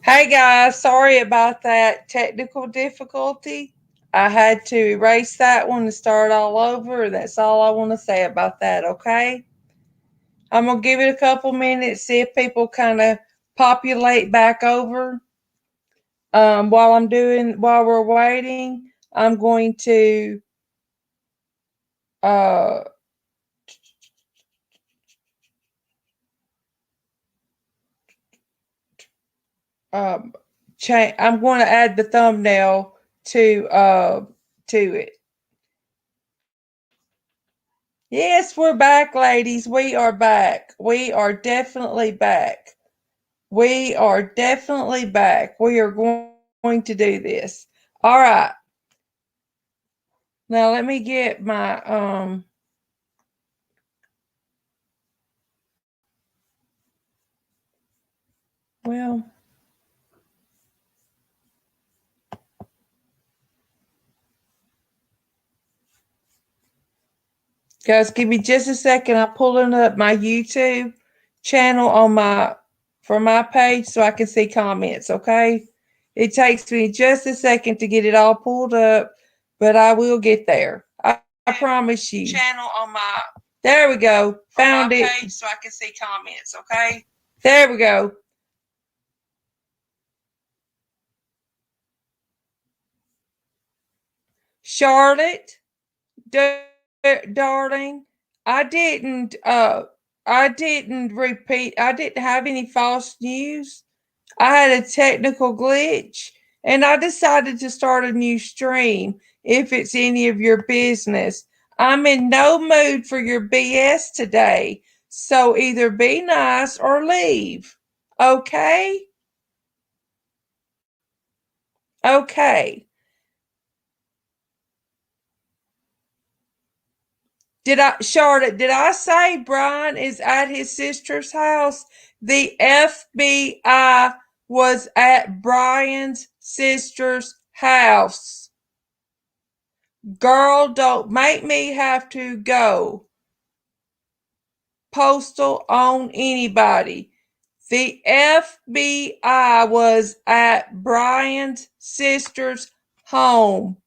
Hey guys, sorry about that technical difficulty. I had to erase that one and start all over. That's all I want to say about that, okay? I'm going to give it a couple minutes, see if people kind of populate back over. While we're waiting, I'm going to uh, um, I'm going to add the thumbnail to it. Yes, we're back, ladies. We are back. We are definitely back. We are definitely back. We are going to do this. All right. Now let me get my well, guys, give me just a second. I'm pulling up my YouTube channel on my for my page so I can see comments, okay? It takes me just a second to get it all pulled up, but I will get there. I promise you. Channel on my There we go. Found it. Page so I can see comments, okay? There we go. Charlotte, darling, I didn't repeat. I didn't have any false news. I had a technical glitch and I decided to start a new stream if it's any of your business. I'm in no mood for your BS today. So either be nice or leave. Okay? Okay. Did I say Brian is at his sister's house? The FBI was at Brian's sister's house. Girl, don't make me have to go postal on anybody. The FBI was at Brian's sister's home.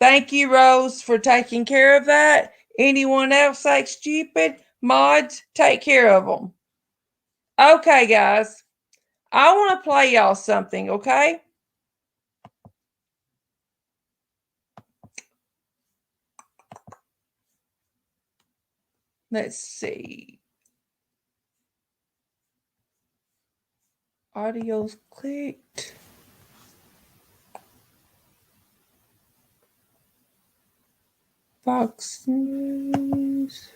Thank you, Rose, for taking care of that. Anyone else like stupid? Mods, take care of them. Okay, guys. I want to play y'all something, okay? Let's see. Audio's clicked. Fox News.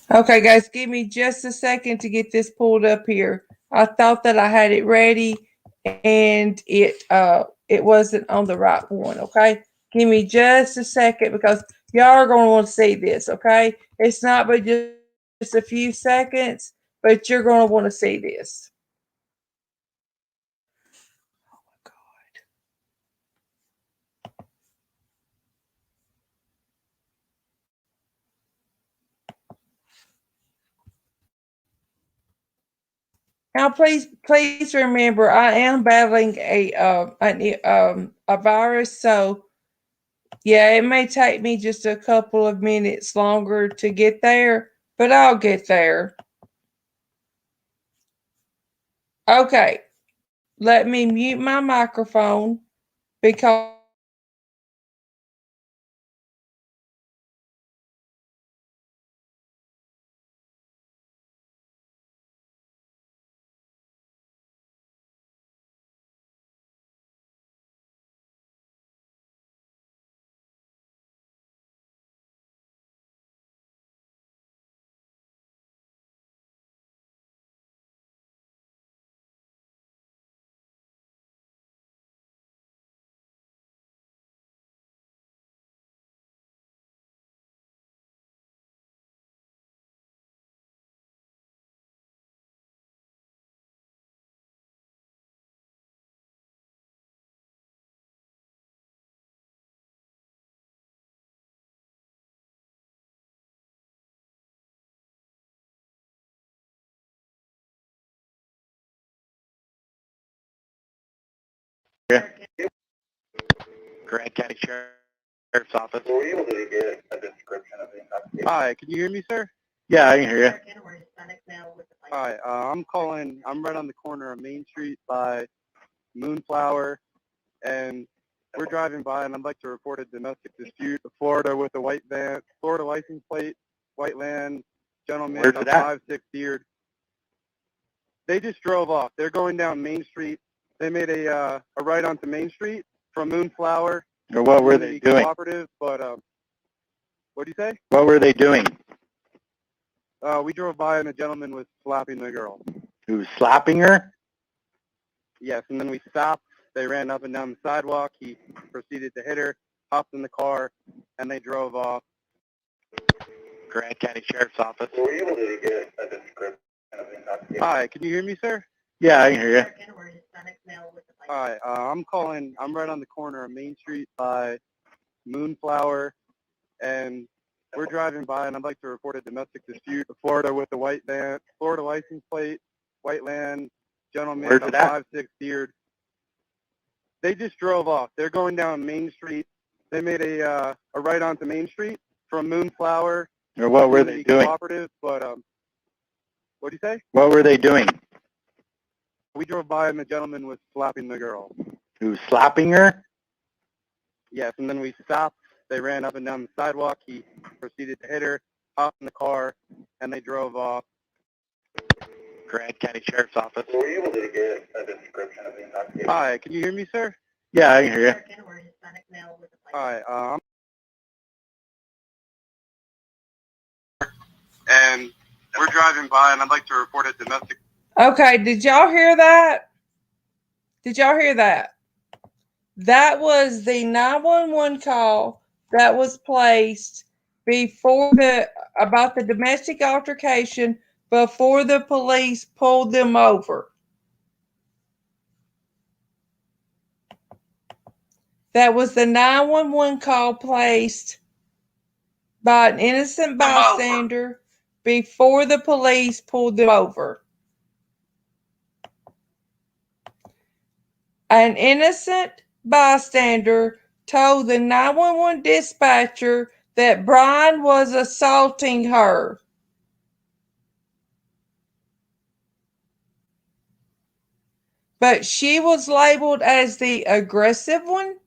Okay, guys, give me just a second to get this pulled up here. I thought that I had it ready and it wasn't on the right one, okay? Give me just a second because y'all are going to want to see this, okay? It's not but just a few seconds, but you're going to want to see this. Oh my God. Now, please remember, I am battling a virus, so yeah, it may take me just a couple of minutes longer to get there, but I'll get there. Okay, let me mute my microphone because Grant County Sheriff's Office. Were you able to get a description of the investigation? Hi, can you hear me, sir? Yeah, I can hear you. Hi, I'm calling. I'm right on the corner of Main Street by Moonflower, and we're driving by, and I'd like to report a domestic dispute in Florida with a white van, Florida license plate, white van, gentleman, Where's it at? 5'6" beard. They just drove off. They're going down Main Street. They made a right onto Main Street from Moonflower. Or what were they doing? Cooperative, but what do you say? What were they doing? We drove by and a gentleman was slapping the girl. Who was slapping her? Yes, and then we stopped. They ran up and down the sidewalk. He proceeded to hit her, hopped in the car, and they drove off. Grant County Sheriff's Office. Were you able to get a description of the investigation? Hi, can you hear me, sir? Yeah, I can hear you. Hi, I'm calling. I'm right on the corner of Main Street by Moonflower, and we're driving by, and I'd like to report a domestic dispute in Florida with a white van, Florida license plate, white van, gentleman, Where's it at? 5'6" beard. They just drove off. They're going down Main Street. They made a right onto Main Street from Moonflower. Or what were they doing? Cooperative, but what do you say? What were they doing? We drove by and the gentleman was slapping the girl. Who was slapping her? Yes, and then we stopped. They ran up and down the sidewalk. He proceeded to hit her, hopped in the car, and they drove off. Grant County Sheriff's Office. Were you able to get a description of the investigation? Hi, can you hear me, sir? Yeah, I can hear you. Hi, and we're driving by, and I'd like to report a domestic. Okay, did y'all hear that? Did y'all hear that? That was the 911 call that was placed about the domestic altercation before the police pulled them over. That was the 911 call placed by an innocent bystander before the police pulled them over. An innocent bystander told the 911 dispatcher that Brian was assaulting her. But she was labeled as the aggressive one.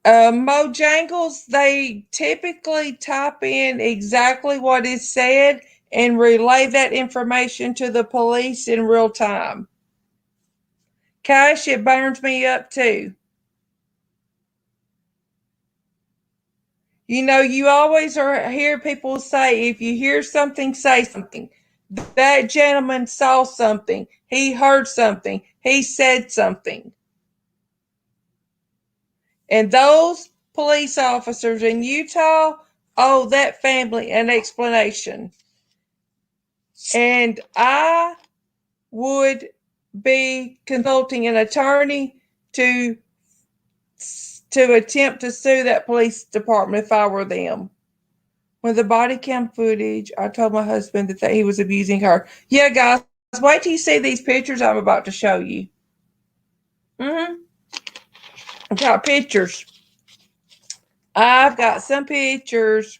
Mojangles, they typically type in exactly what is said and relay that information to the police in real time. Cash, it burns me up too. You know, you always hear people say, if you hear something, say something. That gentleman saw something. He heard something. He said something. And those police officers in Utah owe that family an explanation. And I would be consulting an attorney to attempt to sue that police department if I were them. When the body cam footage, I told my husband that he was abusing her. Yeah, guys, wait till you see these pictures I'm about to show you. I've got pictures. I've got some pictures.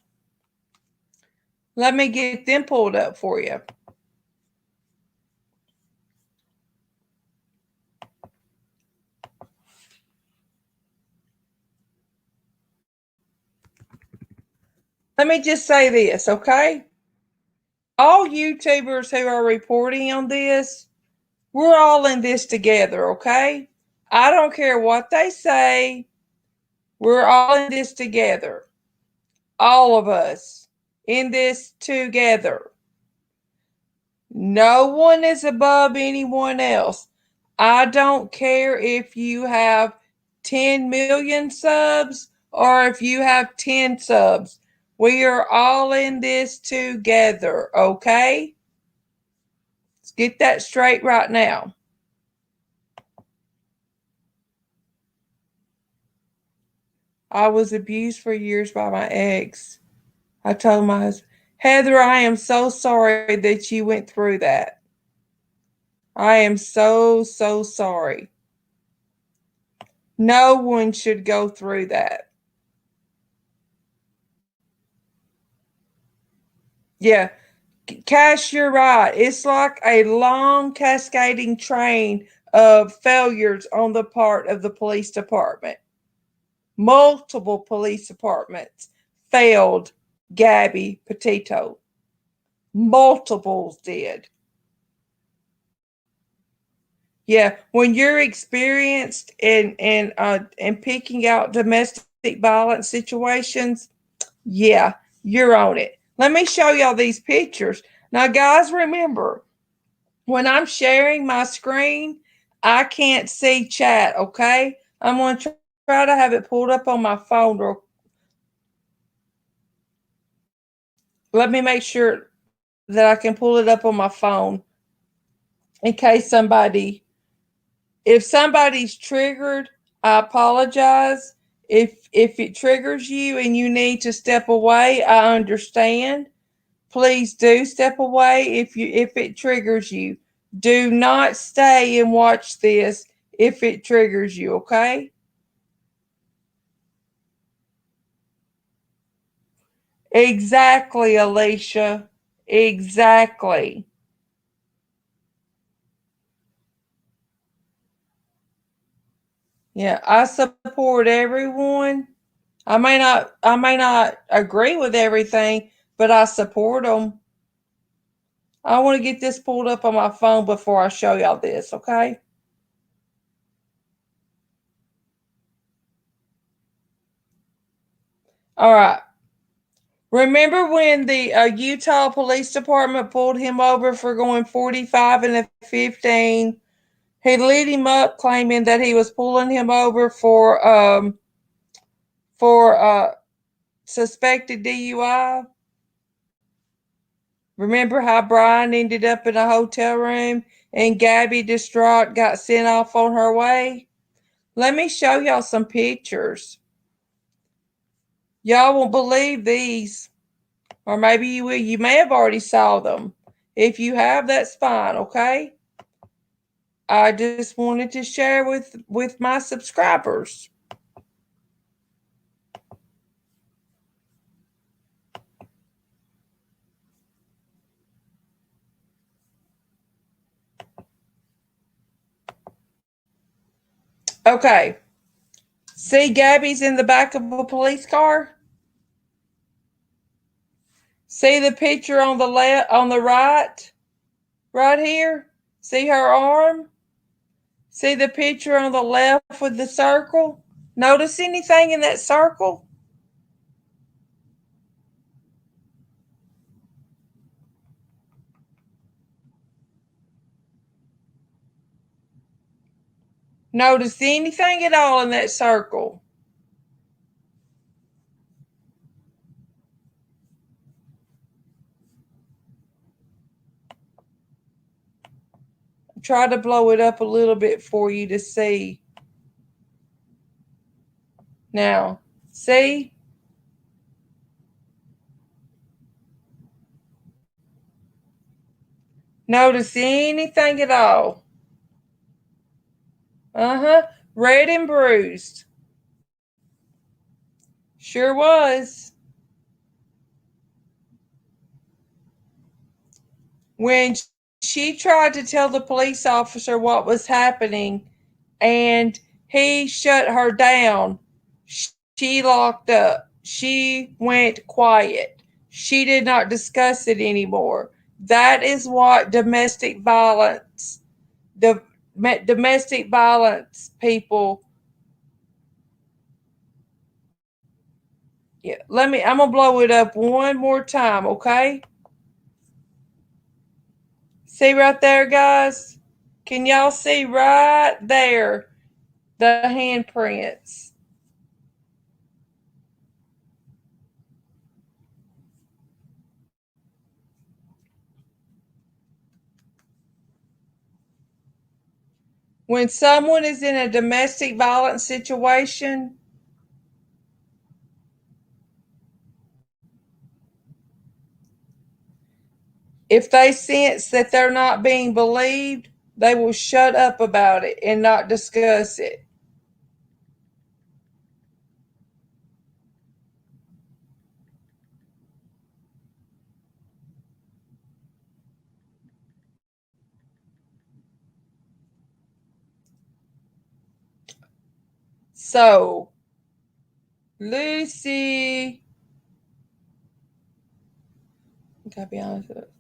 Let me get them pulled up for you. Let me just say this, okay? All YouTubers who are reporting on this, we're all in this together, okay? I don't care what they say. We're all in this together. All of us in this together. No one is above anyone else. I don't care if you have 10 million subs or if you have 10 subs. We are all in this together, okay? Let's get that straight right now. I was abused for years by my ex. I told my husband, Heather, I am so sorry that you went through that. I am so, so sorry. No one should go through that. Yeah, Cash, you're right. It's like a long cascading train of failures on the part of the police department. Multiple police departments failed Gabby Petito. Multiples did. Yeah, when you're experienced in picking out domestic violence situations, yeah, you're on it. Let me show y'all these pictures. Now, guys, remember, when I'm sharing my screen, I can't see chat, okay? I'm going to try to have it pulled up on my phone. Let me make sure that I can pull it up on my phone in case if somebody's triggered, I apologize. If it triggers you and you need to step away, I understand. Please do step away if it triggers you. Do not stay and watch this if it triggers you, okay? Exactly, Alicia. Exactly. Yeah, I support everyone. I may not agree with everything, but I support them. I want to get this pulled up on my phone before I show y'all this, okay? All right. Remember when the Utah Police Department pulled him over for going 45 and a 15? He lit him up, claiming that he was pulling him over for suspected DUI. Remember how Brian ended up in a hotel room and Gabby, distraught, got sent off on her way? Let me show y'all some pictures. Y'all won't believe these, or maybe you will. You may have already saw them. If you have, that's fine, okay? I just wanted to share with my subscribers. Okay. See, Gabby's in the back of a police car. See the picture on the left, on the right here. See her arm. See the picture on the left with the circle. Notice anything in that circle? Notice anything at all in that circle? Try to blow it up a little bit for you to see. Now, see? Notice anything at all? Uh-huh. Red and bruised. Sure was. When she tried to tell the police officer what was happening and he shut her down, she locked up. She went quiet. She did not discuss it anymore. That is what the domestic violence people. Yeah, I'm gonna blow it up one more time, okay? See right there, guys? Can y'all see right there the handprints? When someone is in a domestic violence situation, If they sense that they're not being believed, they will shut up about it and not discuss it. So, Lucy, gotta be honest with it.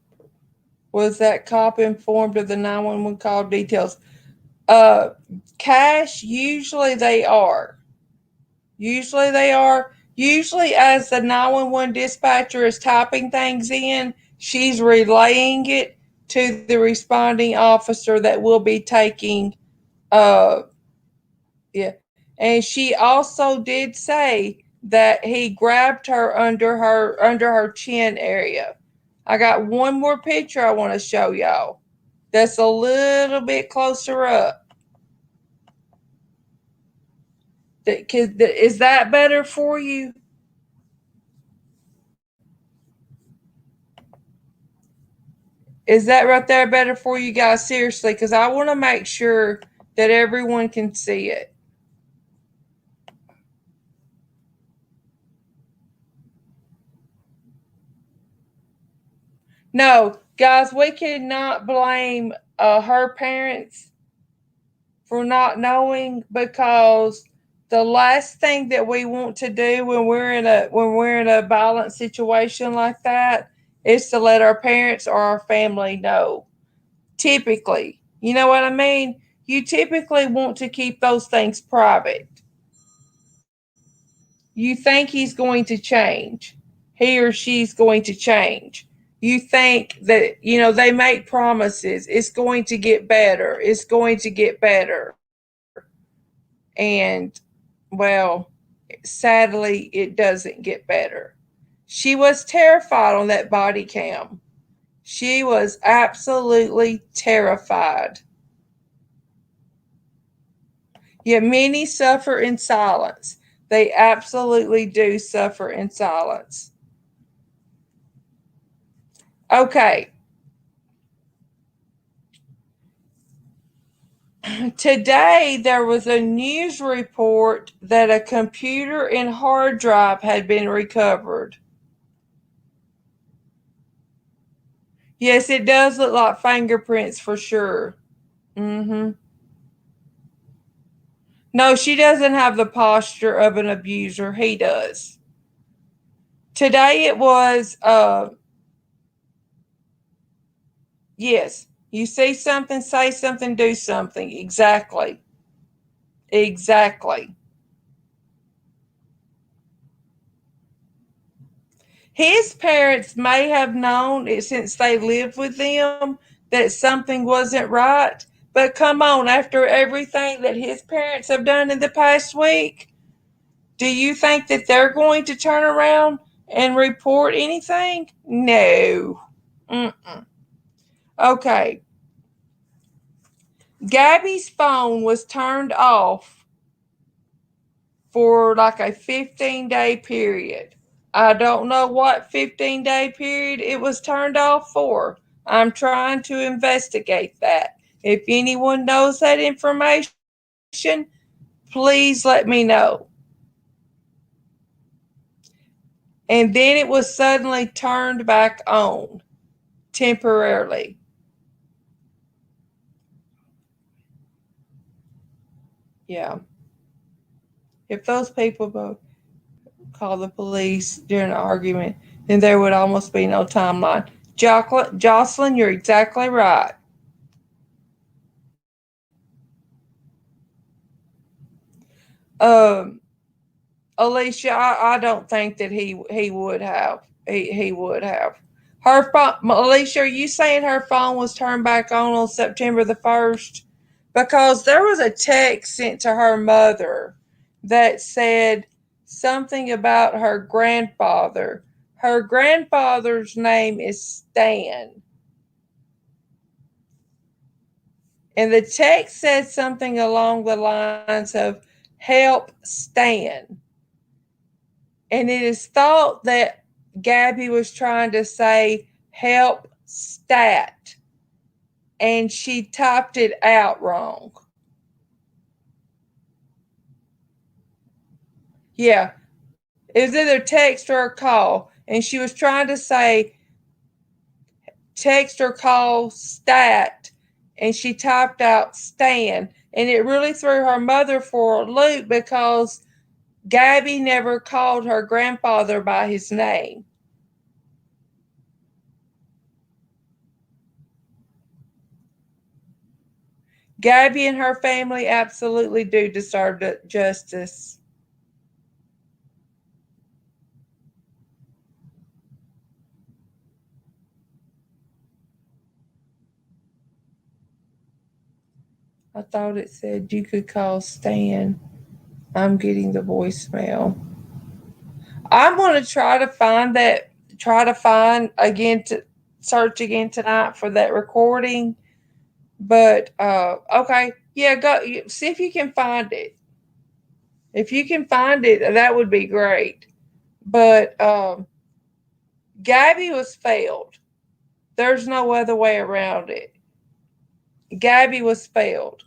Was that cop informed of the 911 call details? Cash, usually they are. Usually they are. Usually, as the 911 dispatcher is typing things in, she's relaying it to the responding officer that will be taking, yeah. And she also did say that he grabbed her under her chin area. I got one more picture I want to show y'all. That's a little bit closer up. Is that better for you? Is that right there better for you guys? Seriously, because I want to make sure that everyone can see it. No, guys, we cannot blame her parents for not knowing, because the last thing that we want to do when we're in a violent situation like that is to let our parents or our family know. Typically, you know what I mean? You typically want to keep those things private. You think he's going to change. He or she's going to change. You think that, they make promises. It's going to get better. It's going to get better. And, well, sadly, it doesn't get better. She was terrified on that body cam. She was absolutely terrified. Yet many suffer in silence. They absolutely do suffer in silence. Okay. Today, there was a news report that a computer and hard drive had been recovered. Yes, it does look like fingerprints for sure. Mm-hmm. No, she doesn't have the posture of an abuser. He does. Today it was, yes, you see something, say something, do something. Exactly. Exactly. His parents may have known it since they lived with them that something wasn't right. But come on, after everything that his parents have done in the past week, do you think that they're going to turn around and report anything? No. Mm-mm. Okay. Gabby's phone was turned off for like a 15-day period. I don't know what 15-day period it was turned off for. I'm trying to investigate that. If anyone knows that information, please let me know. And then it was suddenly turned back on temporarily. Yeah. If those people call the police during an argument, then there would almost be no timeline. Jocelyn, you're exactly right. Um, Alicia, I don't think that he would have. He would have. Her phone, Alicia, are you saying her phone was turned back on September the 1st? Because there was a text sent to her mother that said something about her grandfather. Her grandfather's name is Stan. And the text said something along the lines of help Stan. And it is thought that Gabby was trying to say help stat, and she typed it out wrong. Yeah, it was either text or a call, and she was trying to say text or call stat, and she typed out Stan, and it really threw her mother for a loop because Gabby never called her grandfather by his name. Gabby and her family absolutely do deserve justice. I thought it said you could call Stan. I'm getting the voicemail. I'm going to try to find again, to search again tonight for that recording. But, okay. Yeah, go see if you can find it. If you can find it, that would be great. But, Gabby was failed. There's no other way around it. Gabby was failed.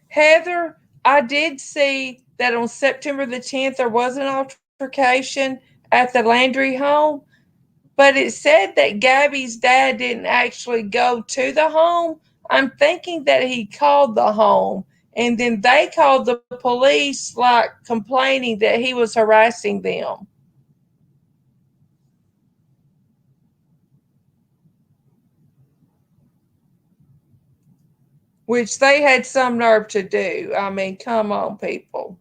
Heather, I did see that on September the 10th there was an altercation at the Laundrie home, but it said that Gabby's dad didn't actually go to the home. I'm thinking that he called the home and then they called the police, like complaining that he was harassing them. Which they had some nerve to do. I mean, come on, people.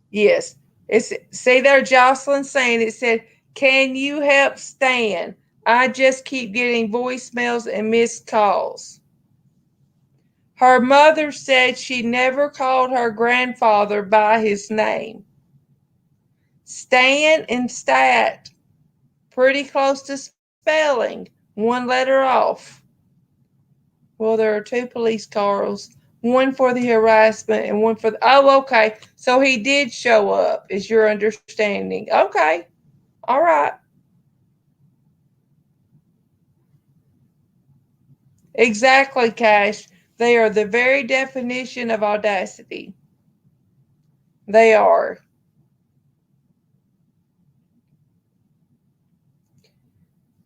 Yes. It's see there, Jocelyn saying it said, "Can you help Stan? I just keep getting voicemails and missed calls." Her mother said she never called her grandfather by his name. Stan and Stat, pretty close to spelling, one letter off. Well, there are two police cars, one for the harassment and one for the. Oh, okay. So he did show up, is your understanding. Okay. All right. Exactly, Cash. They are the very definition of audacity. They are.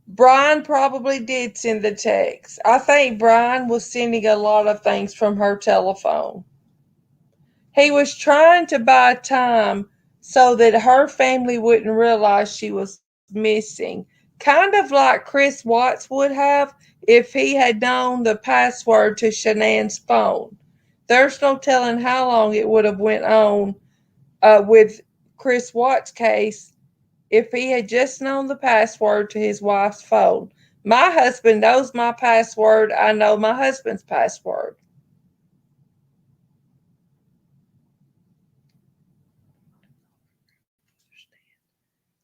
Brian probably did send the text. I think Brian was sending a lot of things from her telephone. He was trying to buy time so that her family wouldn't realize she was missing. Kind of like Chris Watts would have if he had known the password to Shanann's phone. There's no telling how long it would have went on with Chris Watts' case if he had just known the password to his wife's phone. My husband knows my password. I know my husband's password.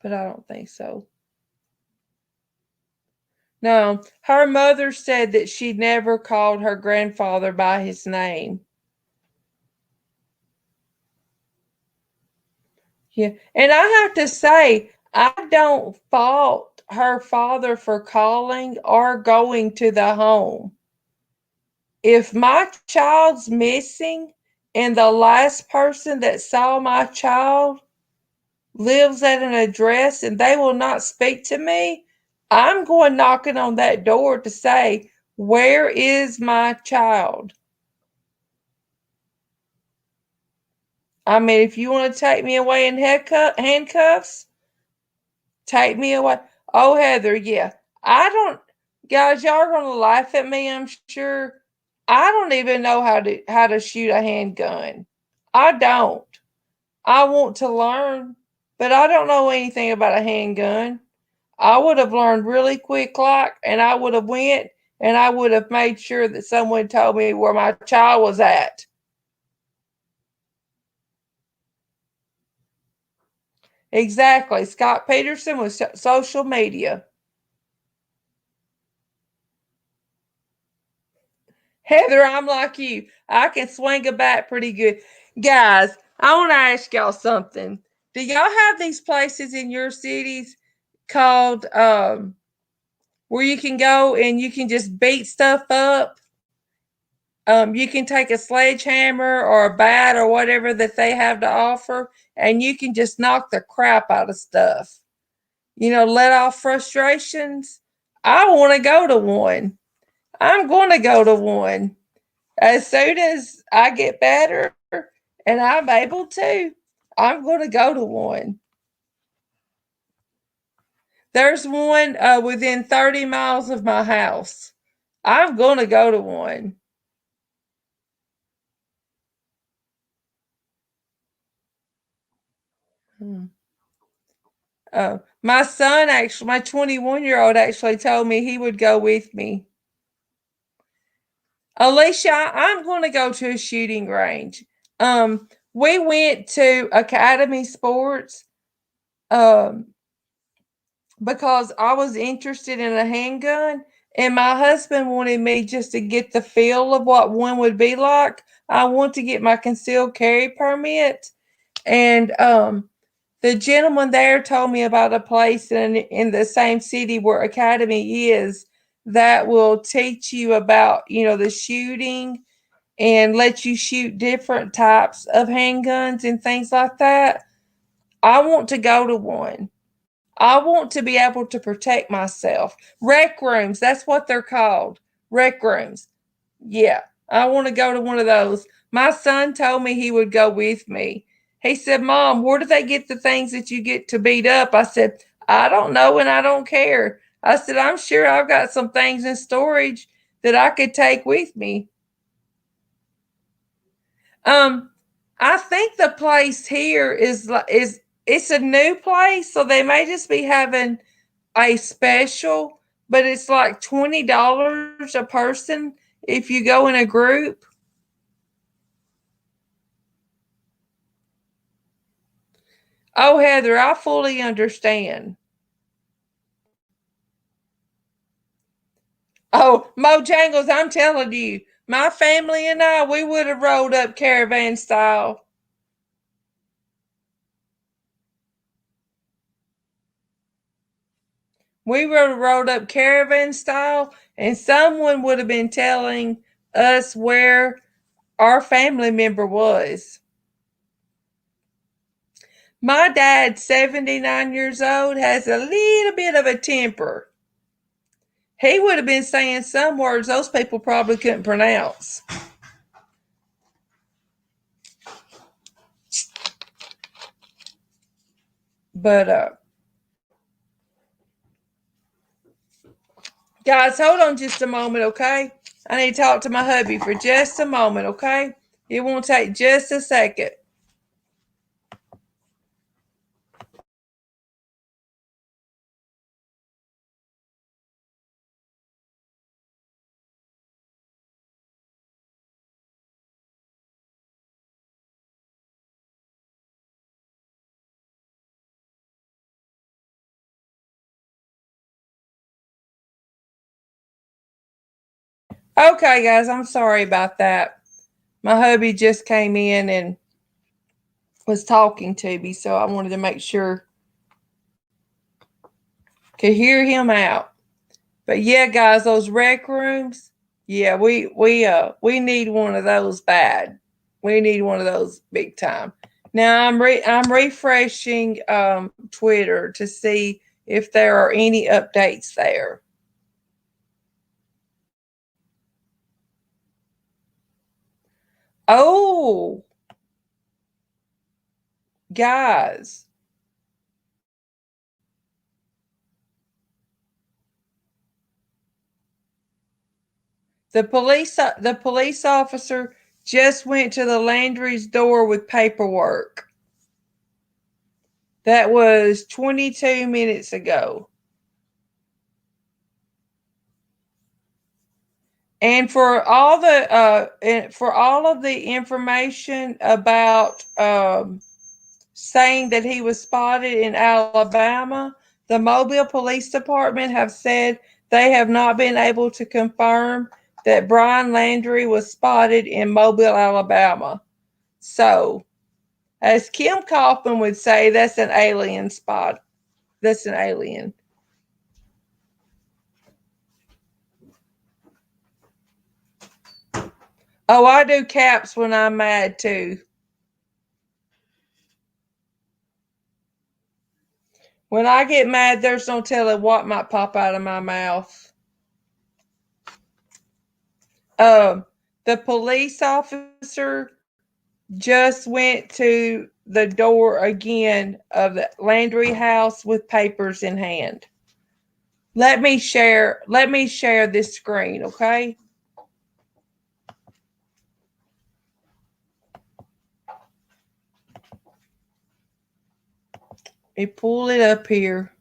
But I don't think so. No, her mother said that she never called her grandfather by his name. Yeah. And I have to say, I don't fault her father for calling or going to the home. If my child's missing and the last person that saw my child lives at an address and they will not speak to me, I'm going knocking on that door to say, "Where is my child?" I mean, if you want to take me away in handcuffs, take me away. Oh, Heather, yeah. I don't, guys, y'all are going to laugh at me, I'm sure. I don't even know how to shoot a handgun. I don't. I want to learn, but I don't know anything about a handgun. I would have learned really quick, like, and I would have went and I would have made sure that someone told me where my child was at. Exactly. Scott Peterson with social media. Heather, I'm like you. I can swing a bat pretty good. Guys, I want to ask y'all something. Do y'all have these places in your cities called where you can go and you can just beat stuff up? You can take a sledgehammer or a bat or whatever that they have to offer, and you can just knock the crap out of stuff. Let off frustrations. I want to go to one. I'm going to go to one. As soon as I get better and I'm able to, I'm going to go to one. There's one within 30 miles of my house. I'm going to go to one. Hmm. My son actually, my 21-year-old actually told me he would go with me. Alicia, I'm going to go to a shooting range. We went to Academy Sports um, because I was interested in a handgun, and my husband wanted me just to get the feel of what one would be like. I want to get my concealed carry permit, and the gentleman there told me about a place in the same city where Academy is that will teach you about, the shooting and let you shoot different types of handguns and things like that. I want to go to one. I want to be able to protect myself. Rec rooms, that's what they're called. Rec rooms. Yeah, I want to go to one of those. My son told me he would go with me. He said, Mom, where do they get the things that you get to beat up? I said, I don't know and I don't care. I said, I'm sure I've got some things in storage that I could take with me. Um, I think the place here is it's a new place, so they may just be having a special, but it's like $20 a person if you go in a group. Oh, Heather, I fully understand. Oh, Mojangles, I'm telling you, my family and I, we would have rolled up caravan style. We would have rolled up caravan style, and someone would have been telling us where our family member was. My dad, 79 years old, has a little bit of a temper. He would have been saying some words those people probably couldn't pronounce. But guys, hold on just a moment, okay? I need to talk to my hubby for just a moment, okay? It won't take just a second. Okay, guys, I'm sorry about that. My hubby just came in and was talking to me, so I wanted to make sure I could hear him out. But yeah, guys, those rec rooms, yeah, we need one of those bad. We need one of those big time. Now I'm refreshing Twitter to see if there are any updates there. Oh, guys, the police officer just went to the Landry's door with paperwork. That was 22 minutes ago. And for all of the information about saying that he was spotted in Alabama, the Mobile Police Department have said they have not been able to confirm that Brian Laundrie was spotted in Mobile, Alabama. So, as Kim Kaufman would say, that's an alien spot. That's an alien. Oh, I do caps when I'm mad too. When I get mad, there's no telling what might pop out of my mouth. The police officer just went to the door again of the Laundrie house with papers in hand. Let me share this screen, okay? Let me pull it up here.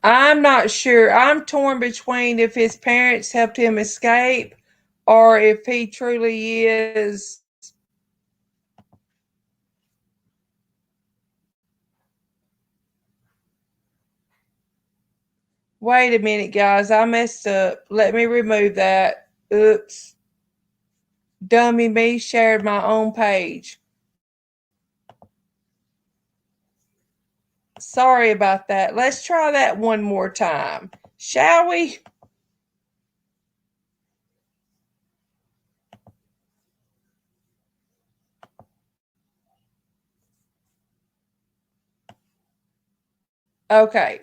I'm not sure. I'm torn between if his parents helped him escape or if he truly is. Wait a minute, guys. I messed up. Let me remove that. Oops. Dummy me shared my own page. Sorry about that. Let's try that one more time. Shall we? Okay.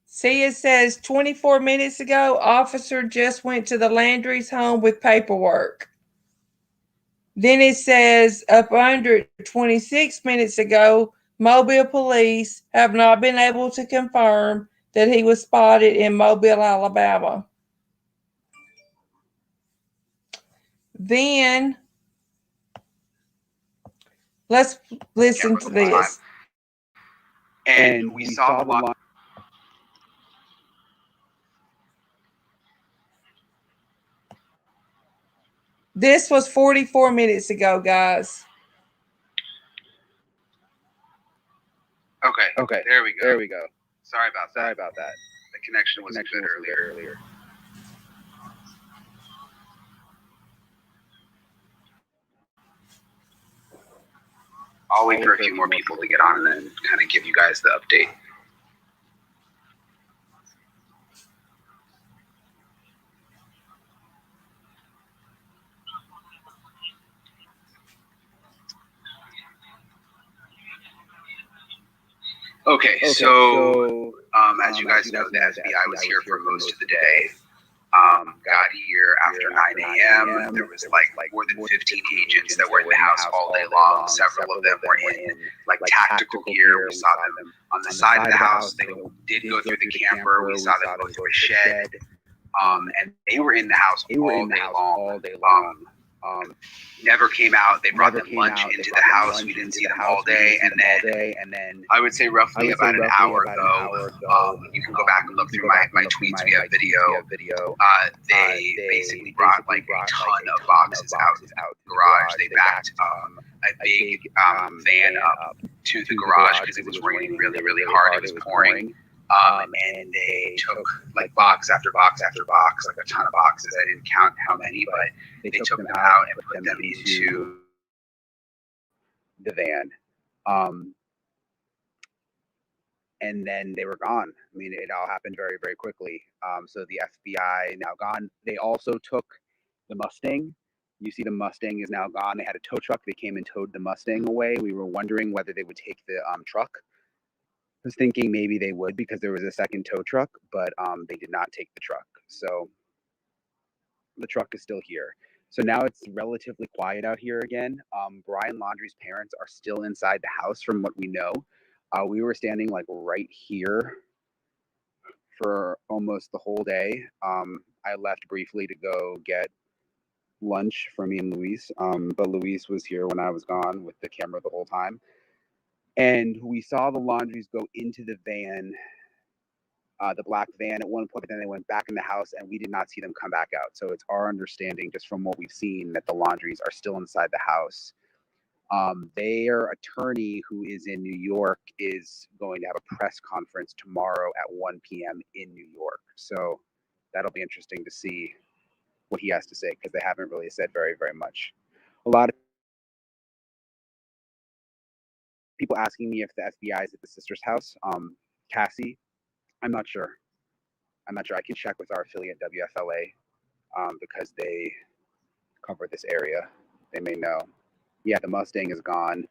See, it says 24 minutes ago, officer just went to the Laundrie's home with paperwork. Then it says up under 26 minutes ago, Mobile police have not been able to confirm that he was spotted in Mobile, Alabama. Then let's listen to this. And we saw the line. This was 44 minutes ago, guys. Okay. There we go. Sorry about that. The connection wasn't good earlier. I'll wait for a few more people to get on and then kind of give you guys the update. Okay, so as you guys know, the FBI was here for most of the day. Got here after 9 a.m. There was like more than 15 agents that were in the house all day long. Several of them were in like tactical gear. We saw them on the side of the house. They did go through the camper. We saw them go through a shed. And they were in the house all day long. Never came out. They brought them lunch into the house. We didn't see them all day. And then I would say roughly about an hour ago, you can go back and look through my tweets. We have video. They basically brought like a ton of boxes out the garage. They backed a big van up to the garage because it was raining really hard. It was pouring. And they took like box after box after box, like a ton of boxes. I didn't count how many, but they took them out and put them into the van. And then they were gone. I mean, it all happened very quickly. So the FBI now gone. They also took the Mustang. You see the Mustang is now gone. They had a tow truck. They came and towed the Mustang away. We were wondering whether they would take the truck. I was thinking maybe they would because there was a second tow truck, but they did not take the truck. So the truck is still here. So now it's relatively quiet out here again. Brian Laundrie's parents are still inside the house from what we know. We were standing like right here for almost the whole day. I left briefly to go get lunch for me and Luis, but Luis was here when I was gone with the camera the whole time. And we saw the Laundries go into the van, the black van at one point, but then they went back in the house and we did not see them come back out. So it's our understanding, just from what we've seen, that the Laundries are still inside the house. Their attorney, who is in New York, is going to have a press conference tomorrow at 1 p.m. in New York. So that'll be interesting to see what he has to say, because they haven't really said very much. A lot of people asking me if the FBI is at the sister's house. Cassie, I'm not sure. I can check with our affiliate WFLA, because they cover this area. They may know. Yeah, the Mustang is gone.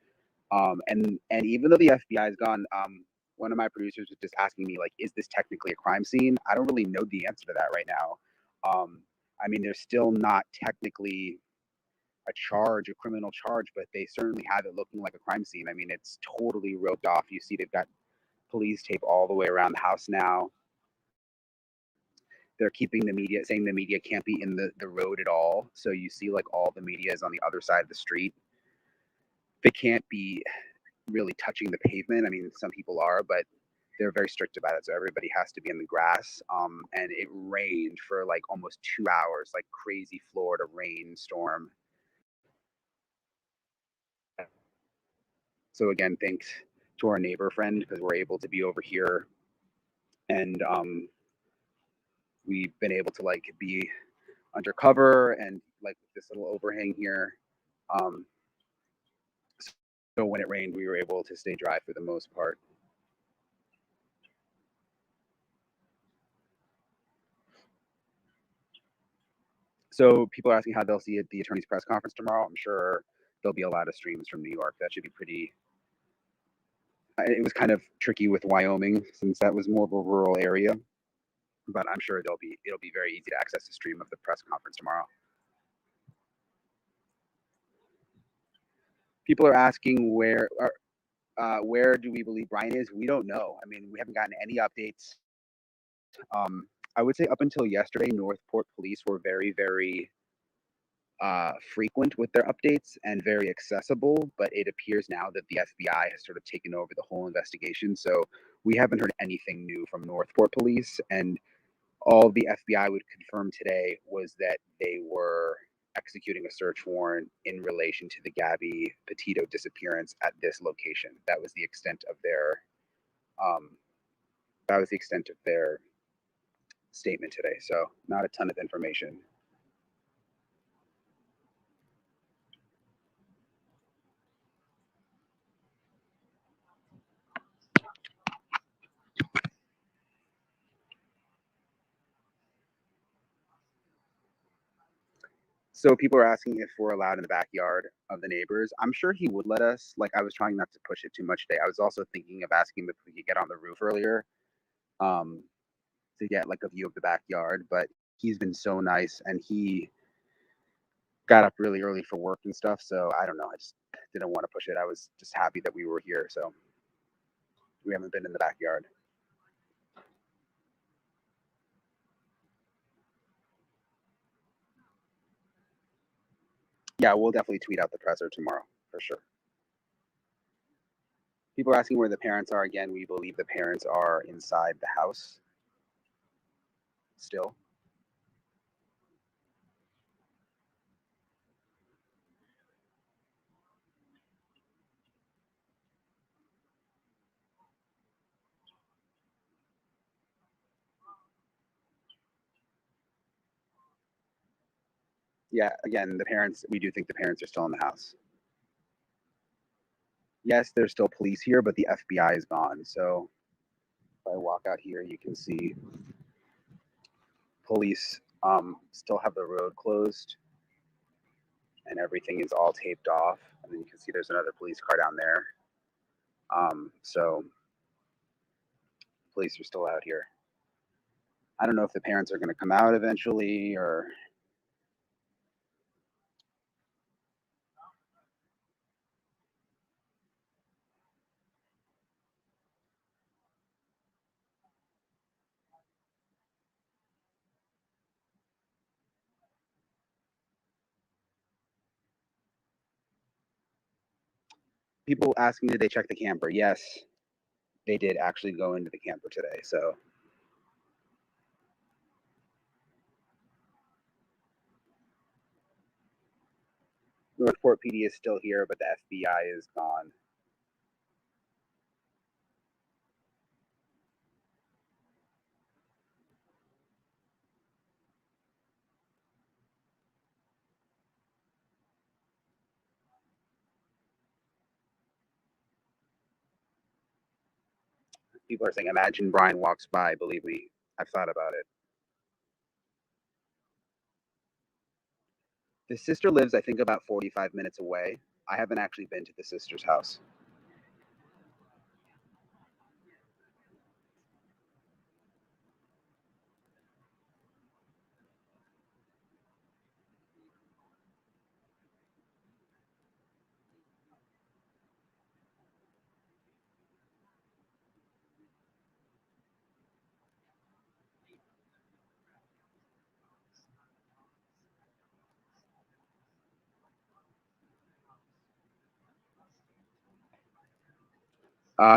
And even though the FBI is gone, one of my producers was just asking me, like, is this technically a crime scene? I don't really know the answer to that right now. I mean, there's still not technically a criminal charge, but they certainly have it looking like a crime scene. I mean, it's totally roped off. You see, they've got police tape all the way around the house now. They're keeping the media, saying the media can't be in the road at all. So you see, like, all the media is on the other side of the street. They can't be really touching the pavement. I mean, some people are, but they're very strict about it. So everybody has to be in the grass. And it rained for like almost 2 hours, like crazy Florida rainstorm. So again, thanks to our neighbor friend, because we're able to be over here, and we've been able to like be undercover and like this little overhang here. So when it rained, we were able to stay dry for the most part. So people are asking how they'll see it, the attorney's press conference tomorrow. I'm sure there'll be a lot of streams from New York. That should be pretty. It was kind of tricky with Wyoming, since that was more of a rural area, but I'm sure it'll be very easy to access the stream of the press conference tomorrow. People are asking where do we believe Brian is? We don't know. I mean, we haven't gotten any updates. I would say up until yesterday, Northport police were very frequent with their updates and very accessible, but it appears now that the FBI has sort of taken over the whole investigation. So we haven't heard anything new from Northport police, and all the FBI would confirm today was that they were executing a search warrant in relation to the Gabby Petito disappearance at this location. That was the extent of their statement today. So not a ton of information. So people are asking if we're allowed in the backyard of the neighbors. I'm sure he would let us. Like, I was trying not to push it too much today. I was also thinking of asking him if we could get on the roof earlier, to get like a view of the backyard. But he's been so nice, and he got up really early for work and stuff. So I don't know. I just didn't want to push it. I was just happy that we were here. So we haven't been in the backyard. Yeah, we'll definitely tweet out the presser tomorrow for sure. People are asking where the parents are. Again, we believe the parents are inside the house still. Yeah, again, we do think the parents are still in the house. Yes, there's still police here, but the FBI is gone. So if I walk out here, you can see police still have the road closed, and everything is all taped off. And then you can see there's another police car down there. So police are still out here. I don't know if the parents are going to come out eventually, or people asking, did they check the camper? Yes, they did actually go into the camper today. So Northport PD is still here, but the FBI is gone. People are saying, imagine Brian walks by. Believe me, I've thought about it. The sister lives, I think, about 45 minutes away. I haven't actually been to the sister's house.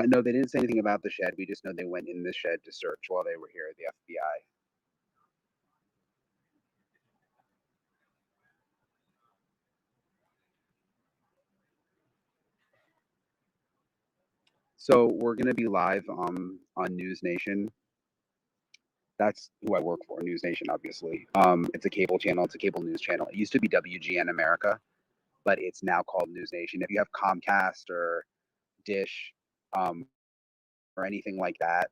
No, they didn't say anything about the shed. We just know they went in the shed to search while they were here, the FBI. So we're going to be live on News Nation. That's who I work for, News Nation, obviously. It's a cable channel. It's a cable news channel. It used to be WGN America, but it's now called News Nation. If you have Comcast or Dish or anything like that,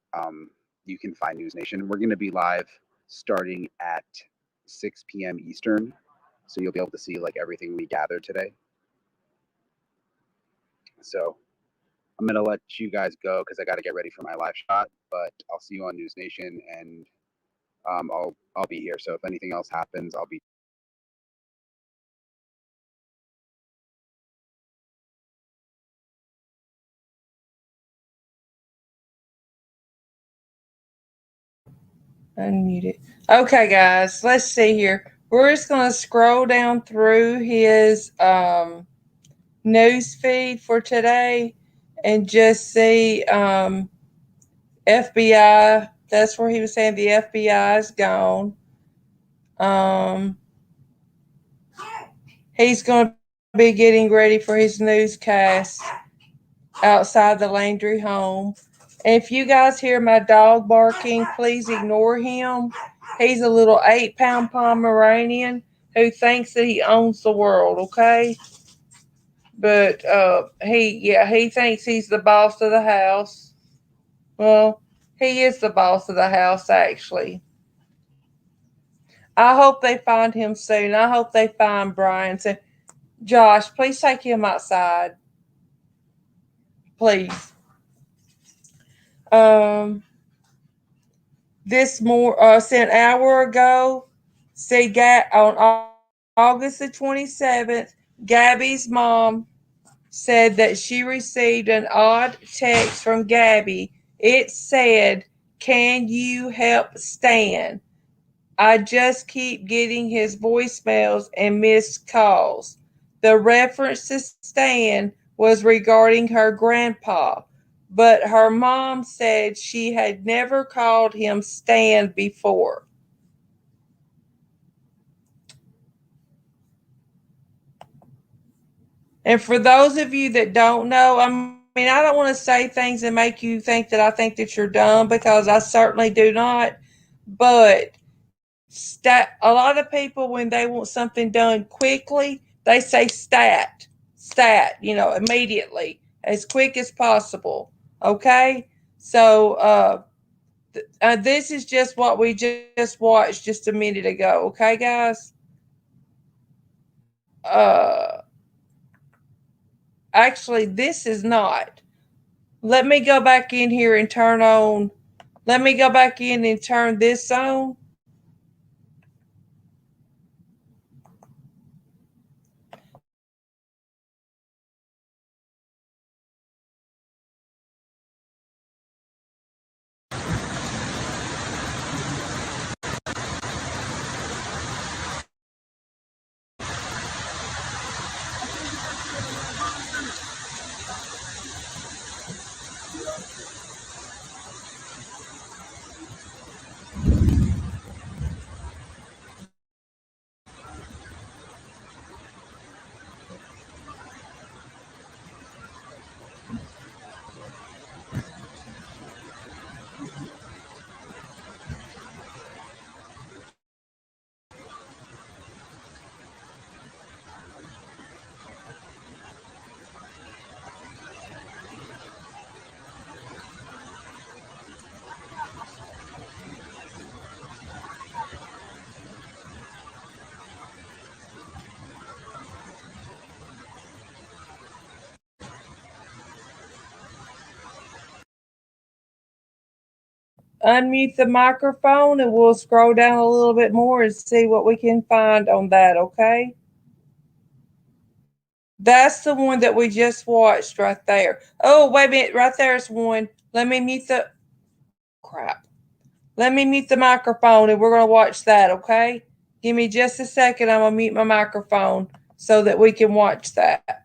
you can find News Nation. We're going to be live starting at 6 p.m. Eastern, so you'll be able to see like everything we gathered today. So I'm going to let you guys go because I got to get ready for my live shot, but I'll see you on News Nation, and I'll be here. So if anything else happens, I'll be. Unmute it. Okay, guys, let's see here. We're just going to scroll down through his news feed for today and just see FBI. That's where he was saying the FBI is gone. He's going to be getting ready for his newscast outside the Laundrie home. And if you guys hear my dog barking, please ignore him. He's a little 8-pound Pomeranian who thinks that he owns the world, okay? But he thinks he's the boss of the house. Well, he is the boss of the house, actually. I hope they find him soon. I hope they find Brian soon. Josh, please take him outside. Please. This an hour ago, on August the 27th, Gabby's mom said that she received an odd text from Gabby. It said, "Can you help Stan? I just keep getting his voicemails and missed calls." The reference to Stan was regarding her grandpa, but her mom said she had never called him Stan before. And for those of you that don't know, I mean, I don't want to say things that make you think that I think that you're dumb, because I certainly do not. But a lot of people, when they want something done quickly, they say stat, immediately, as quick as possible. Okay? So this is just what we just watched just a minute ago. Okay, guys? Actually, this is not. Let me go back in here and turn this on. unmute the microphone and we'll scroll down a little bit more and see what we can find on that, okay? That's the one that we just watched right there. Oh, wait a minute. Right there's one. Let me mute the crap. Let me mute the microphone and we're going to watch that, okay? Give me just a second. I'm going to mute my microphone so that we can watch that.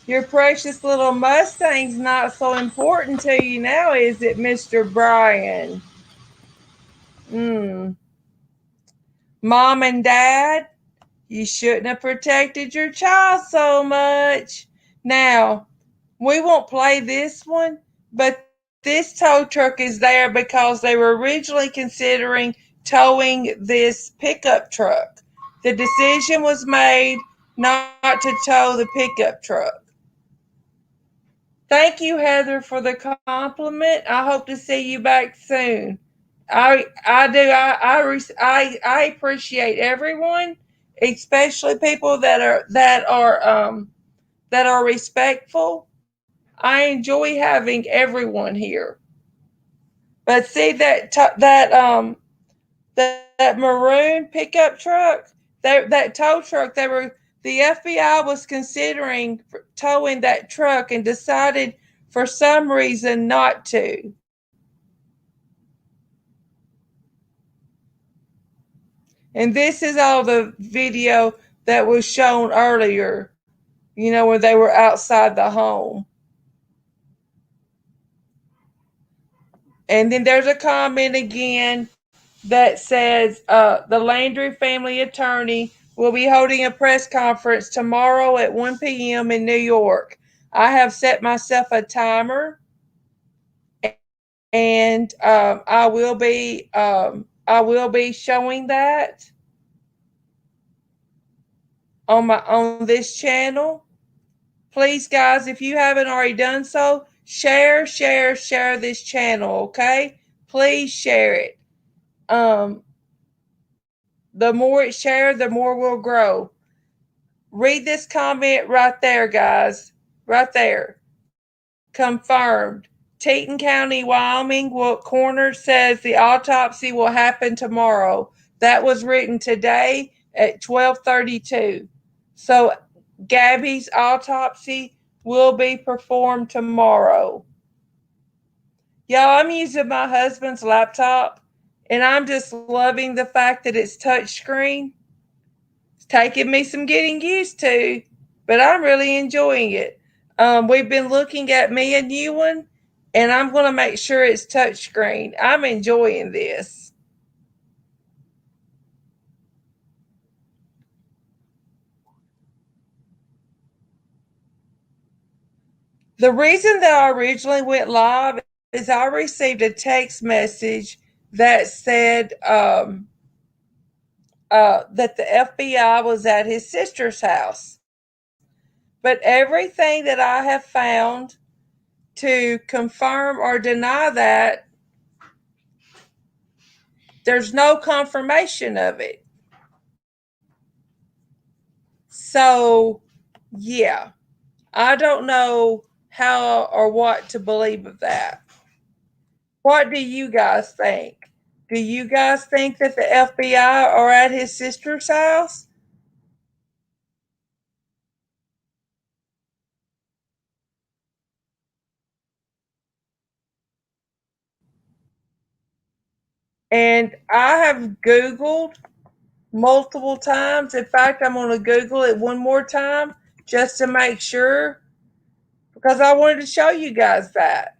Your precious little Mustang's not so important to you now, is it, Mr. Brian? Mom and Dad, you shouldn't have protected your child so much. Now, we won't play this one, but this tow truck is there because they were originally considering towing this pickup truck. The decision was made not to tow the pickup truck. Thank you, Heather, for the compliment. I hope to see you back soon. I appreciate everyone, especially people that are respectful. I enjoy having everyone here. But see that maroon pickup truck, that tow truck, the FBI was considering towing that truck and decided for some reason not to. And this is all the video that was shown earlier, when they were outside the home. And then there's a comment again that says the Laundrie family attorney will be holding a press conference tomorrow at 1 p.m. in New York. I have set myself a timer, and I will be showing that on this channel. Please, guys, if you haven't already done so, share this channel, okay? Please share it. The more it's shared, the more we'll grow. Read this comment right there, guys. Right there. Confirmed. Teton County, Wyoming, coroner says the autopsy will happen tomorrow. That was written today at 12:32. So Gabby's autopsy will be performed tomorrow. Y'all, I'm using my husband's laptop, and I'm just loving the fact that it's touchscreen. It's taking me some getting used to, but I'm really enjoying it. We've been looking at me a new one, and I'm going to make sure it's touchscreen. I'm enjoying this. The reason that I originally went live is I received a text message that said that the FBI was at his sister's house. But everything that I have found to confirm or deny that, there's no confirmation of it. So, yeah, I don't know how or what to believe of that. What do you guys think? Do you guys think that the FBI are at his sister's house? And I have Googled multiple times. In fact, I'm going to Google it one more time just to make sure because I wanted to show you guys that.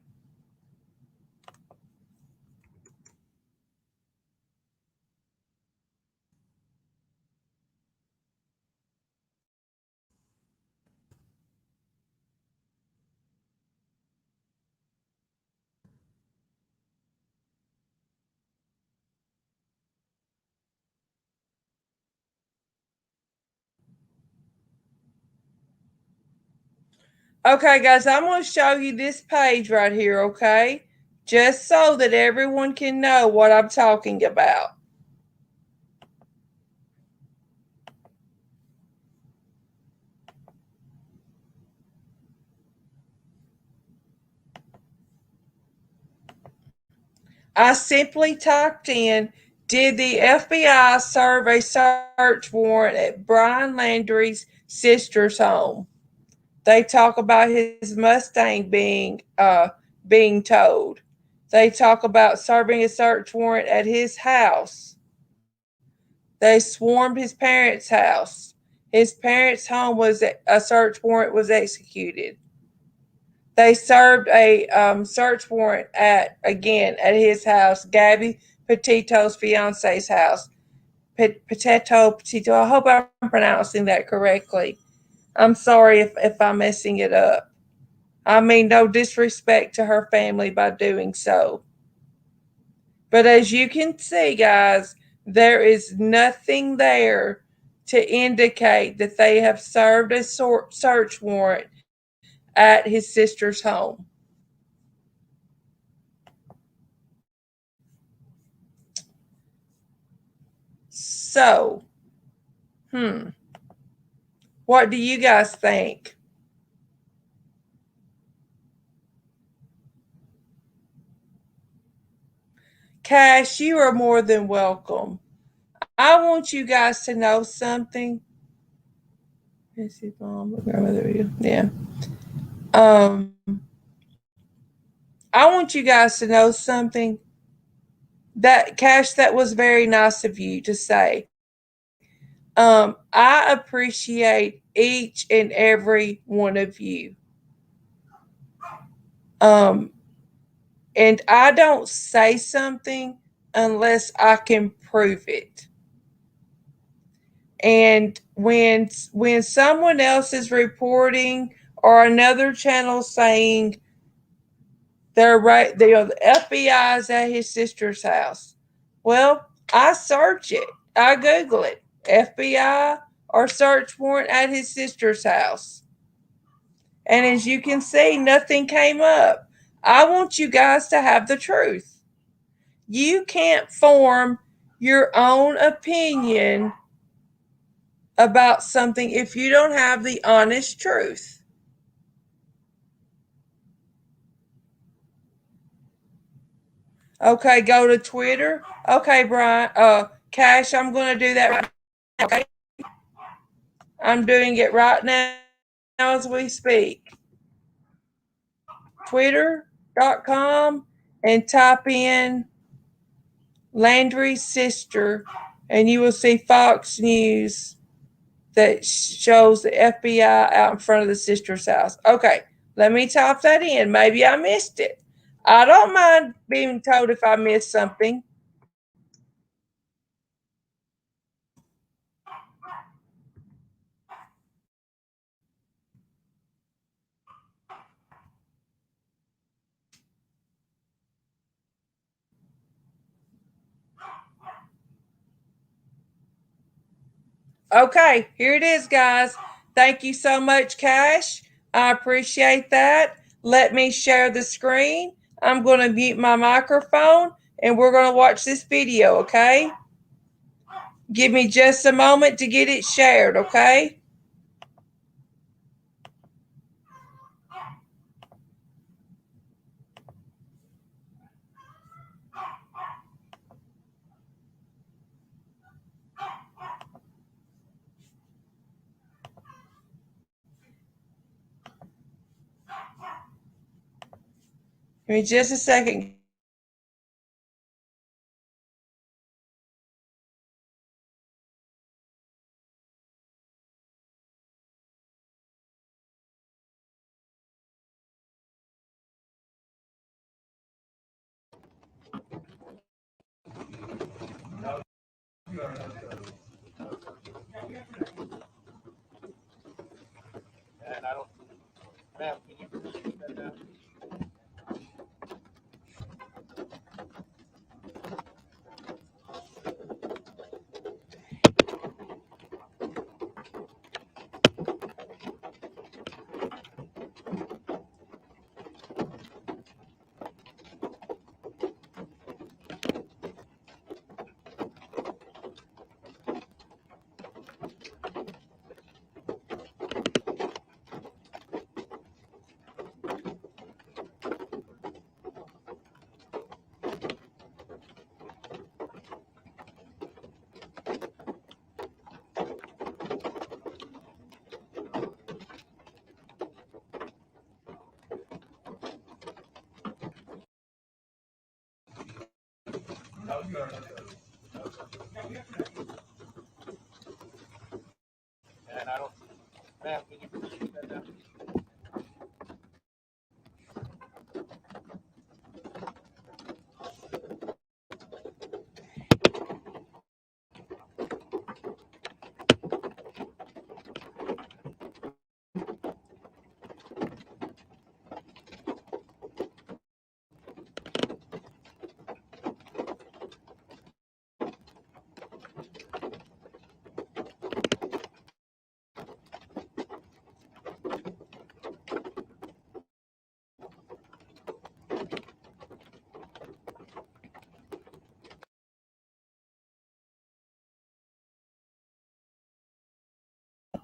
Okay, guys, I'm going to show you this page right here, okay? Just so that everyone can know what I'm talking about. I simply typed in, did the FBI serve a search warrant at Brian Laundrie's sister's home? They talk about his Mustang being towed. They talk about serving a search warrant at his house. They swarmed his parents' house. His parents' home was a search warrant was executed. They served a search warrant at his house, Gabby Petito's fiance's house. Petito. I hope I'm pronouncing that correctly. I'm sorry if I'm messing it up. I mean, no disrespect to her family by doing so. But as you can see, guys, there is nothing there to indicate that they have served a search warrant at his sister's home. So, what do you guys think? Cash, you are more than welcome. I want you guys to know something. Yeah. Um, I want you guys to know something. That Cash, that was very nice of you to say. I appreciate each and every one of you. Um, and I don't say something unless I can prove it. And when someone else is reporting or another channel saying they're right, the FBI is at his sister's house. Well, I search it. I Google it. FBI or search warrant at his sister's house. And as you can see, nothing came up. I want you guys to have the truth. You can't form your own opinion about something if you don't have the honest truth. Okay, go to Twitter. Okay, Brian, Cash, I'm going to do that right now. Okay, I'm doing it right now as we speak. Twitter.com and type in Laundrie's sister, and you will see Fox News that shows the FBI out in front of the sister's house. Okay, let me type that in. Maybe I missed it. I don't mind being told if I missed something. Okay, here it is, guys. Thank you so much, Cash. I appreciate that. Let me share the screen. I'm going to mute my microphone and we're going to watch this video, okay? Give me just a moment to get it shared, okay? Give me just a second.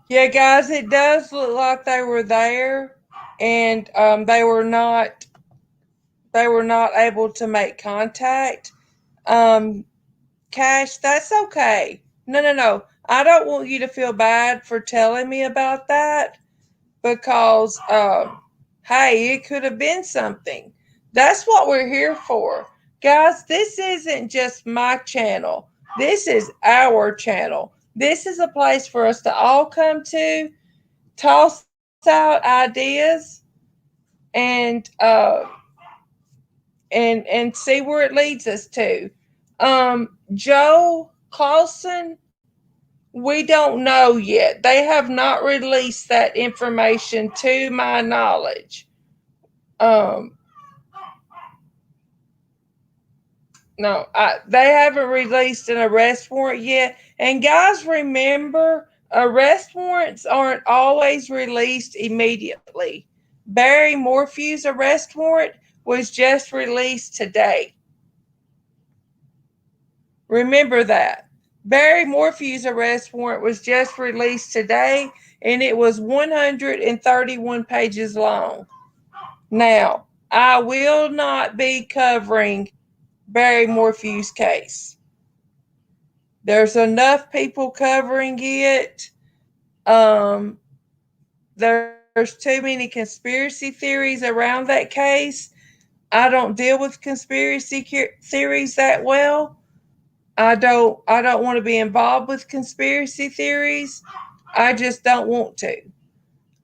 Yeah, guys, it does look like they were there, and they were not able to make contact. Um, Cash, that's okay. No, no, no. I don't want you to feel bad for telling me about that because, hey, it could have been something. That's what we're here for. Guys, this isn't just my channel. This is our channel. This is a place for us to all come to, toss out ideas, and and see where it leads us to. Joe Clausen, we don't know yet. They have not released that information to my knowledge. Um, no, they haven't released an arrest warrant yet. And guys, remember, arrest warrants aren't always released immediately. Barry Morphew's arrest warrant was just released today. Remember that. Barry Morphew's arrest warrant was just released today, and it was 131 pages long. Now, I will not be covering Barry Morphew's case. There's enough people covering it. There's too many conspiracy theories around that case. I don't deal with conspiracy theories that well. I don't want to be involved with conspiracy theories. I just don't want to.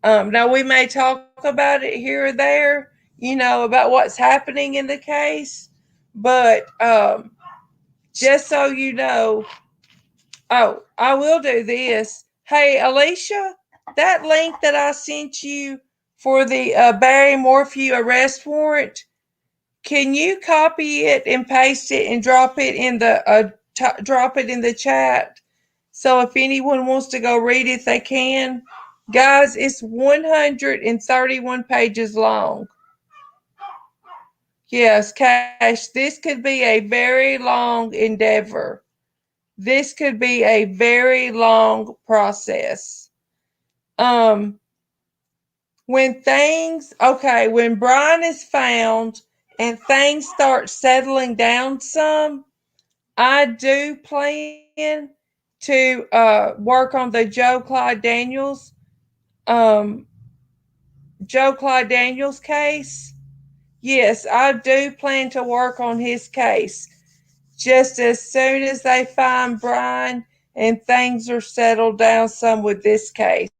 Now we may talk about it here or there, about what's happening in the case, but just so you know, oh, I will do this. Hey, Alicia, that link that I sent you for the Barry Morphew arrest warrant, can you copy it and paste it and drop it in the chat? So if anyone wants to go read it, they can. Guys, it's 131 pages long. Yes, Cash, this could be a very long endeavor. This could be a very long process. When Brian is found and things start settling down some, I do plan to work on the Joe Clyde Daniels case. Yes, I do plan to work on his case. Just as soon as they find Brian and things are settled down some with this case.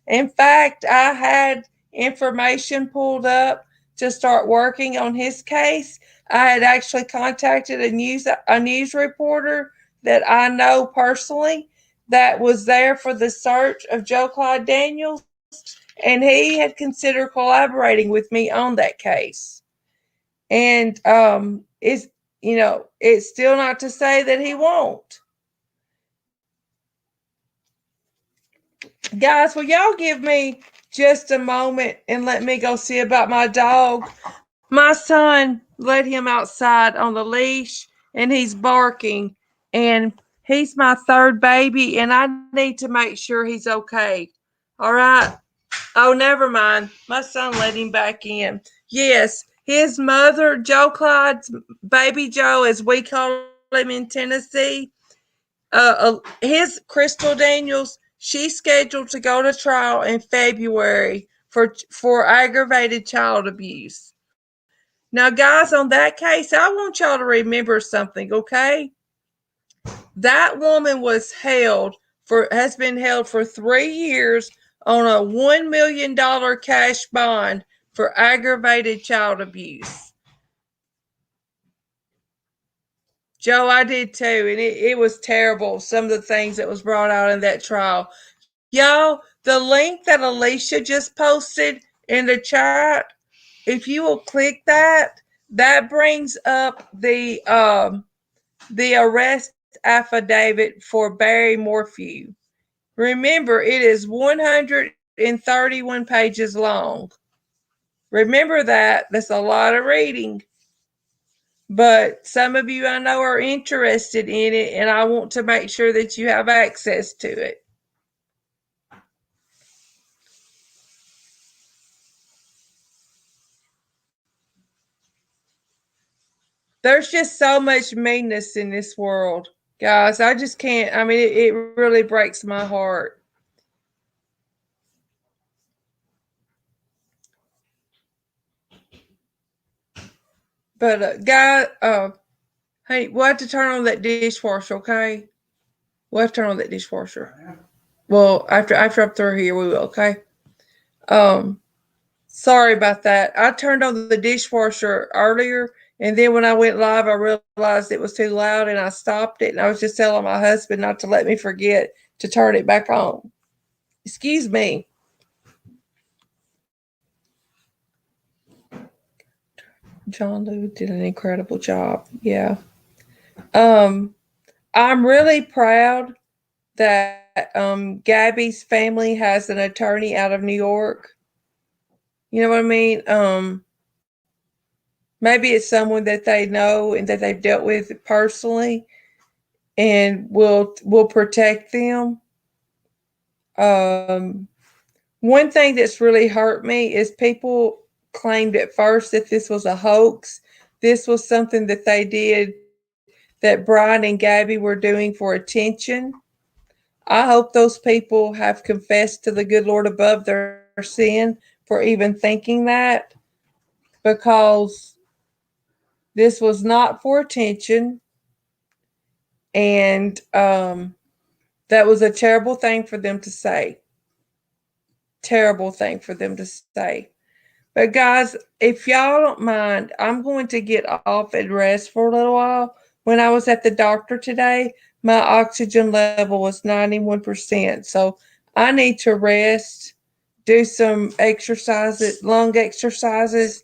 In fact, I had information pulled up to start working on his case. I had actually contacted a news reporter that I know personally that was there for the search of Joe Clyde Daniels, and he had considered collaborating with me on that case. And it's still not to say that he won't. Guys, will y'all give me just a moment and let me go see about my dog? My son let him outside on the leash and he's barking, and he's my third baby and I need to make sure he's okay. All right. Oh, never mind. My son let him back in. Yes, his mother, Joe Clyde's baby Joe, as we call him in Tennessee, his Crystal Daniels, she's scheduled to go to trial in February for aggravated child abuse. Now, guys, on that case, I want y'all to remember something, okay? That woman has been held for 3 years on a $1 million cash bond for aggravated child abuse. Joe, I did too, and it was terrible. Some of the things that was brought out in that trial. Y'all, the link that Alicia just posted in the chat, if you will click that, that brings up the arrest affidavit for Barry Morphew. Remember, it is 131 pages long. Remember that. That's a lot of reading. But some of you I know are interested in it, and I want to make sure that you have access to it. There's just so much meanness in this world, guys. I just can't. I mean, it really breaks my heart. But, hey, we'll have to turn on that dishwasher, okay? We'll have to turn on that dishwasher. Well, after I'm through here, we will, okay? Um, Sorry about that. I turned on the dishwasher earlier, and then when I went live, I realized it was too loud, and I stopped it. And I was just telling my husband not to let me forget to turn it back on. Excuse me. John Lou did an incredible job. Yeah. I'm really proud that Gabby's family has an attorney out of New York. You know what I mean? Maybe it's someone that they know and that they've dealt with personally, and will protect them. Um, One thing that's really hurt me is people claimed at first that this was a hoax. This was something that they did, that Brian and Gabby were doing for attention. I hope those people have confessed to the good Lord above their sin for even thinking that, because this was not for attention. And that was a terrible thing for them to say. Terrible thing for them to say. But guys, if y'all don't mind, I'm going to get off and rest for a little while. When I was at the doctor today, my oxygen level was 91%. So I need to rest, do some exercises, lung exercises,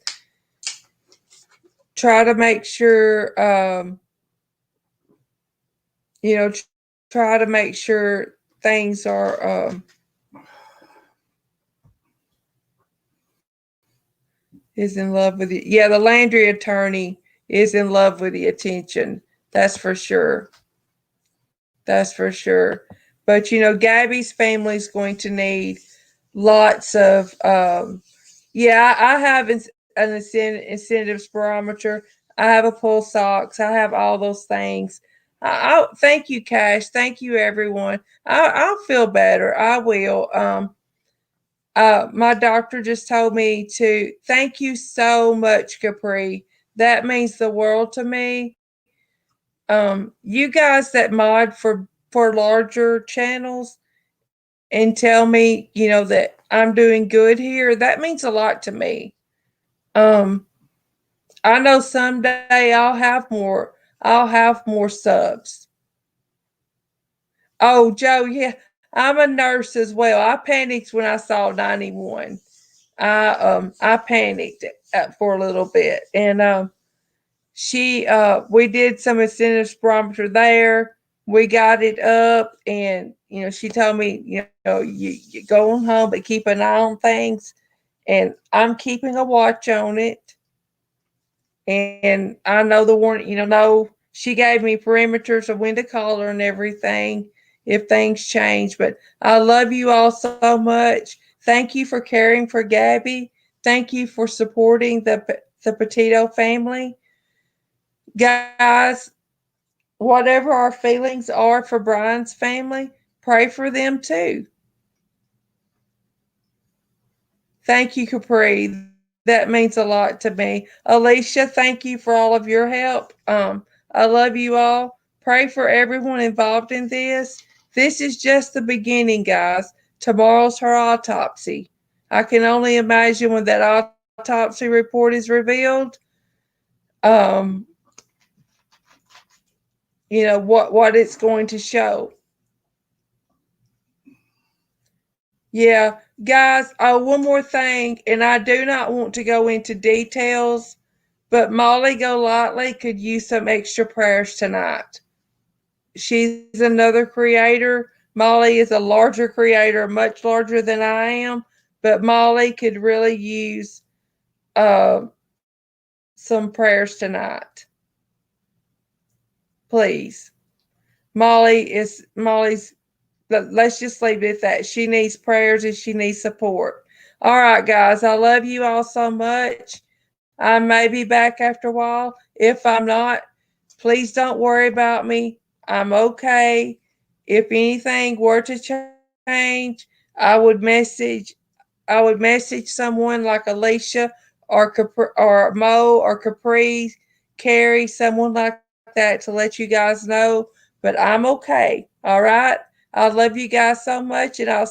try to make sure, you know, try to make sure things are, is in love with you. Yeah, the Laundrie attorney is in love with the attention. That's for sure. That's for sure. But Gabby's family is going to need lots of. Yeah, I have an incentives barometer. I have a pulse ox. I have all those things. Thank you, Cash. Thank you, everyone. I'll feel better. I will. My doctor just told me to thank you so much, Capri. That means the world to me. You guys that mod for larger channels and tell me, that I'm doing good here, that means a lot to me. Um, I know someday I'll have more subs. Oh, Joe, yeah, I'm a nurse as well. I panicked when I saw 91. I panicked for a little bit, and we did some incentive barometer there. We got it up, and she told me, you go on home, but keep an eye on things, and I'm keeping a watch on it. And I know the warning, she gave me perimeters of when to call her and everything if things change. But I love you all so much. Thank you for caring for Gabby. Thank you for supporting the Petito family. Guys, whatever our feelings are for Brian's family, pray for them too. Thank you, Capri. That means a lot to me. Alicia, thank you for all of your help. I love you all. Pray for everyone involved in this. This is just the beginning, guys. Tomorrow's her autopsy. I can only imagine when that autopsy report is revealed. Um, what it's going to show. Yeah, guys, one more thing, and I do not want to go into details, but Molly Golightly could use some extra prayers tonight. She's another creator. Molly is a larger creator, much larger than I am, but Molly could really use uh, some prayers tonight. Please. Molly's let's just leave it at that. She needs prayers and she needs support. All right, guys, I love you all so much. I may be back after a while. If I'm not, please don't worry about me. I'm okay. If anything were to change, I would message I would message someone like Alicia or Mo or Capri, Carrie, someone like that to let you guys know. But I'm okay. All right. I love you guys so much, and I'll